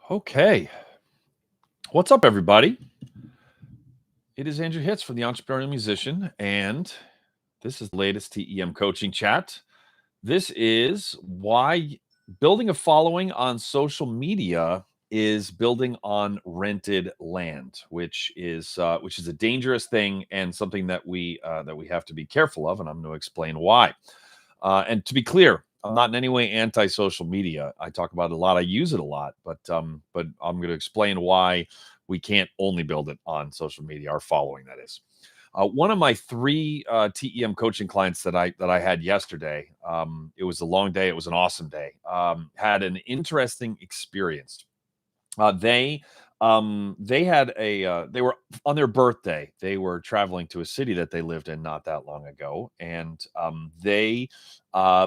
Okay. What's up, everybody? It is Andrew Hitz from the Entrepreneurial Musician, and this is the latest TEM coaching chat. This is why building a following on social media is building on rented land, which is a dangerous thing and something that we have to be careful of, and I'm going to explain why. And to be clear, I'm not in any way anti-social media. I talk about it a lot. I use it a lot, but I'm going to explain why we can't only build it on social media. Our following, that is. One of my three TEM coaching clients that I had yesterday. It was a long day. It was an awesome day. Had an interesting experience. They had they were on their birthday. They were traveling to a city that they lived in not that long ago, and they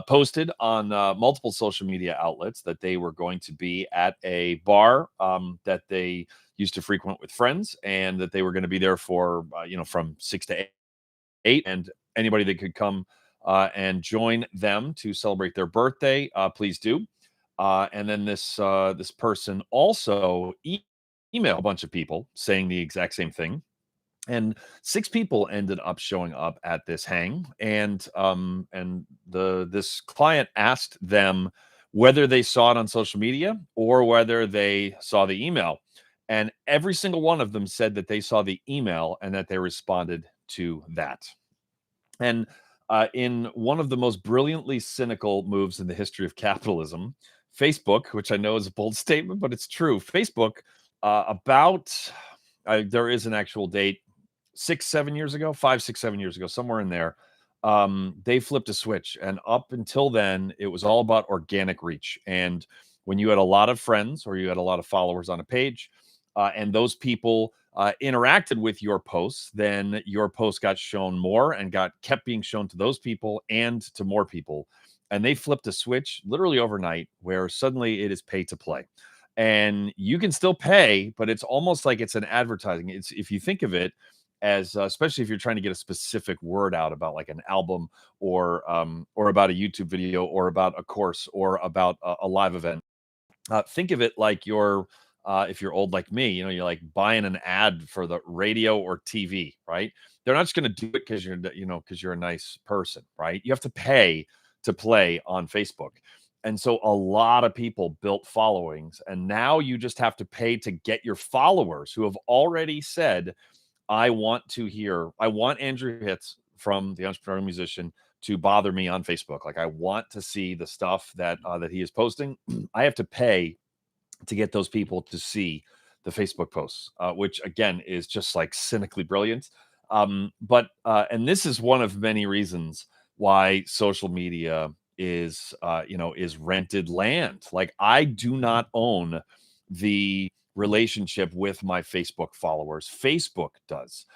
posted on multiple social media outlets that they were going to be at a bar that they used to frequent with friends, and that they were going to be there for from 6 to 8, and anybody that could come and join them to celebrate their birthday, please do. And then this person also emailed a bunch of people saying the exact same thing. And six people ended up showing up at this hang, and the this client asked them whether they saw it on social media or whether they saw the email. And every single one of them said that they saw the email and that they responded to that. And in one of the most brilliantly cynical moves in the history of capitalism, Facebook, which I know is a bold statement, but it's true. Facebook, there is an actual date, 6, 7 years ago, 5, 6, 7 years ago, somewhere in there. They flipped a switch, and up until then, it was all about organic reach. And when you had a lot of friends or you had a lot of followers on a page, and those people interacted with your posts, then your post got shown more and got kept being shown to those people and to more people. And they flipped a switch literally overnight where suddenly it is pay to play. And you can still pay, but it's almost like it's an advertising. It's, if you think of it as, especially if you're trying to get a specific word out about like an album or about a YouTube video or about a course or about a live event. Think of it like you're if you're old like me, you're like buying an ad for the radio or TV, right? They're not just going to do it because you're a nice person, right? You have to pay to play on Facebook. And so a lot of people built followings, and now you just have to pay to get your followers who have already said, I want Andrew Hitz from the Entrepreneurial Musician to bother me on Facebook. Like, I want to see the stuff that he is posting. I have to pay to get those people to see the Facebook posts, which again is just like cynically brilliant. But and this is one of many reasons why social media is rented land. Like, I do not own the relationship with my Facebook followers. Facebook does.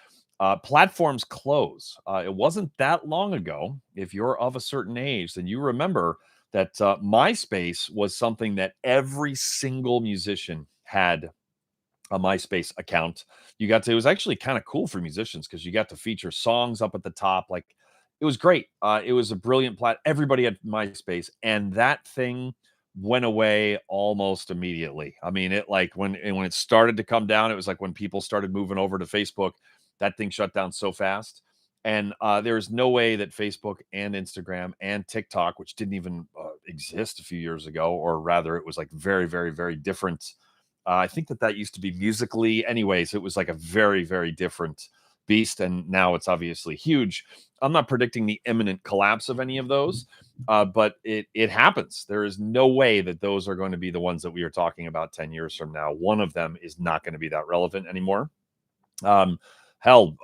Platforms close. It wasn't that long ago. If you're of a certain age, then you remember that MySpace was something that every single musician had a MySpace account. It was actually kind of cool for musicians because you got to feature songs up at the top. Like, it was great. It was a brilliant everybody had MySpace, and that thing went away almost immediately. I mean, it like when it started to come down, it was like when people started moving over to Facebook, that thing shut down so fast. And there's no way that Facebook and Instagram and TikTok, which didn't even exist a few years ago, or rather, it was like very, very, very different. I think that used to be Musically. Anyways, it was like a very, very different beast, and now it's obviously huge. I'm not predicting the imminent collapse of any of those, but it happens. There is no way that those are going to be the ones that we are talking about 10 years from now. One of them is not going to be that relevant anymore. Um, hell,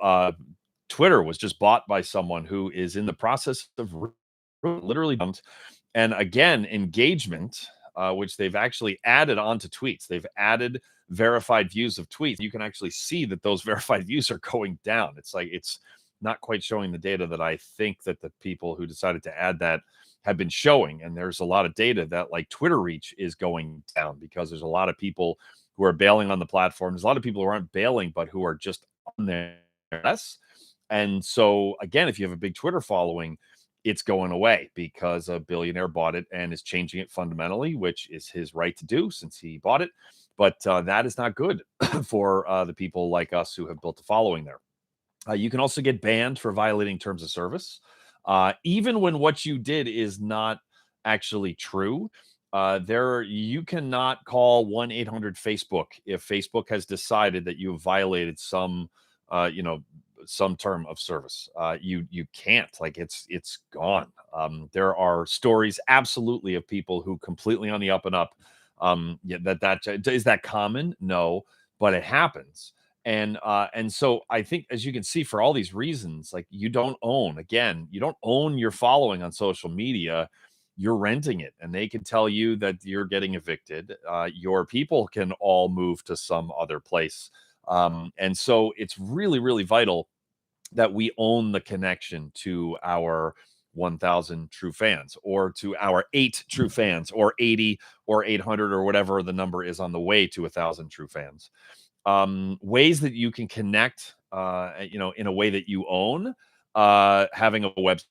Twitter was just bought by someone who is in the process of literally dumped. And again, engagement, which they've actually added onto tweets. They've added verified views of tweets. You can actually see that those verified views are going down. It's like it's not quite showing the data that I think that the people who decided to add that have been showing. And there's a lot of data that like Twitter reach is going down because there's a lot of people who are bailing on the platform. There's a lot of people who aren't bailing, but who are just on there less. And so again, if you have a big Twitter following, it's going away because a billionaire bought it and is changing it fundamentally, which is his right to do since he bought it. But that is not good for the people like us who have built a following there. You can also get banned for violating terms of service, even when what you did is not actually true. There, you cannot call 1-800 Facebook if Facebook has decided that you have violated some, you know, some term of service. You can't, like, it's gone. There are stories absolutely of people who completely on the up and up. Yeah, is that common? No, but it happens. And so I think, as you can see, for all these reasons, like, you don't own your following on social media. You're renting it, and they can tell you that you're getting evicted. Your people can all move to some other place. And so it's really, really vital that we own the connection to our 1,000 true fans, or to our 8 true fans, or 80 or 800, or whatever the number is on the way to 1,000 true fans. Ways that you can connect, in a way that you own, having a website,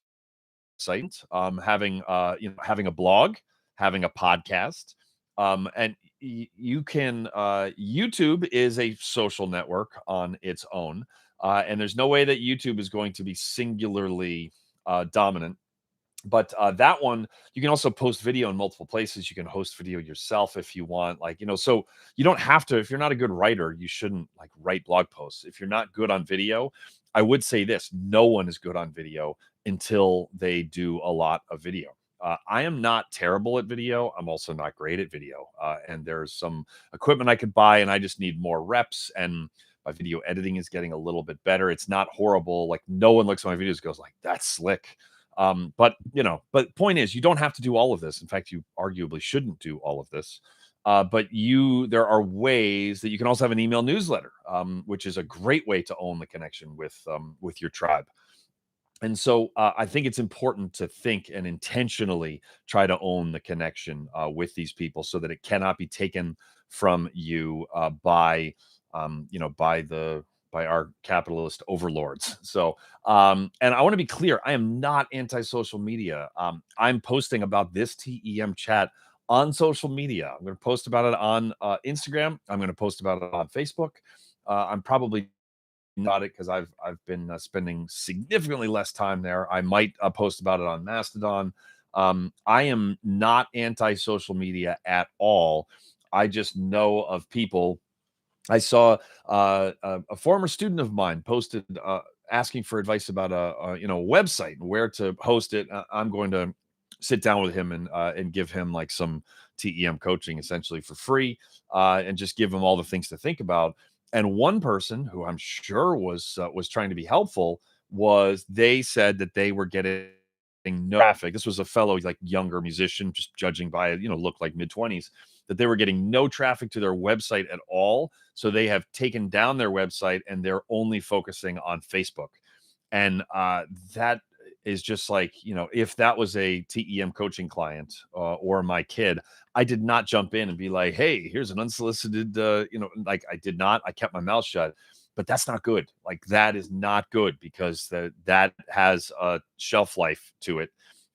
having a blog, having a podcast. And you can, YouTube is a social network on its own. And there's no way that YouTube is going to be singularly dominant. But that one, you can also post video in multiple places. You can host video yourself if you want, so you don't have to. If you're not a good writer, you shouldn't, like, write blog posts. If you're not good on video, I would say this: no one is good on video until they do a lot of video. I am not terrible at video. I'm also not great at video. And there's some equipment I could buy, and I just need more reps. And my video editing is getting a little bit better. It's not horrible. Like, no one looks at my videos and goes like, "That's slick." But point is, you don't have to do all of this. In fact, you arguably shouldn't do all of this. But there are ways that you can also have an email newsletter, which is a great way to own the connection with your tribe. And so I think it's important to think and intentionally try to own the connection with these people, so that it cannot be taken from you by our capitalist overlords. So, and I want to be clear: I am not anti-social media. I'm posting about this TEM chat on social media. I'm going to post about it on Instagram. I'm going to post about it on Facebook. I'm probably not it, because I've been spending significantly less time there. I might post about it on Mastodon. I am not anti-social media at all. I just know of people. I saw a former student of mine posted asking for advice about a website and where to host it. I'm going to sit down with him and give him, like, some TEM coaching, essentially for free, and just give him all the things to think about. And one person who I'm sure was trying to be helpful, they said that they were getting no traffic. This was a fellow, like, younger musician, just judging by it, looked like mid-20s, that they were getting no traffic to their website at all. So they have taken down their website and they're only focusing on Facebook. And that is just like, if that was a TEM coaching client, or my kid, I did not jump in and be like, "Hey, here's an unsolicited," like, I did not. I kept my mouth shut. But that's not good. Like, that is not good, because that has a shelf life to it.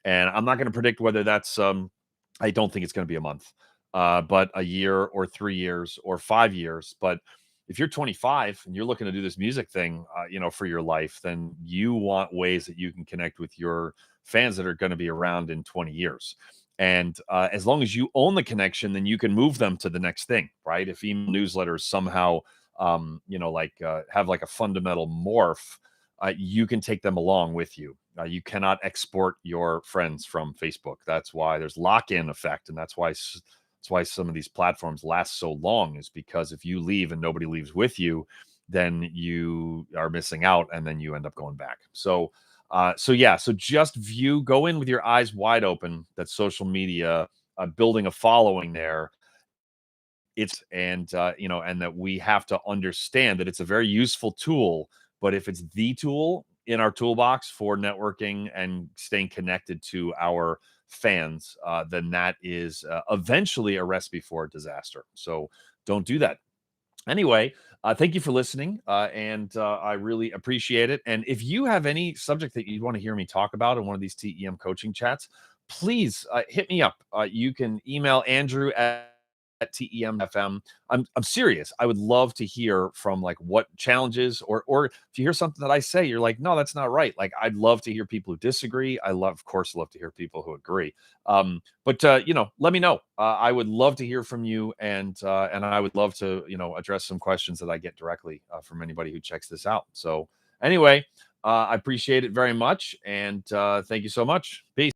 And I'm not going to predict whether that's, I don't think it's going to be a month, but a year, or 3 years, or 5 years. But if you're 25 and you're looking to do this music thing, for your life, then you want ways that you can connect with your fans that are going to be around in 20 years. And as long as you own the connection, then you can move them to the next thing, right? If email newsletters somehow, have like a fundamental morph, you can take them along with you. You cannot export your friends from Facebook. That's why there's lock-in effect, and that's why some of these platforms last so long, is because if you leave and nobody leaves with you, then you are missing out, and then you end up going back. So just go in with your eyes wide open that social media, building a following there, and that we have to understand that it's a very useful tool. But if it's the tool in our toolbox for networking and staying connected to our fans, then that is eventually a recipe for disaster. So don't do that. Anyway, thank you for listening, and I really appreciate it. And if you have any subject that you want to hear me talk about in one of these TEM coaching chats, please hit me up. You can email Andrew at TEM.fm. I'm serious. I would love to hear from like what challenges, or if you hear something that I say, you're like, no, that's not right. Like I'd love to hear people who disagree. I love, of course, love to hear people who agree. But let me know. I would love to hear from you, and I would love to address some questions that I get directly from anybody who checks this out. So anyway, I appreciate it very much, and thank you so much. Peace.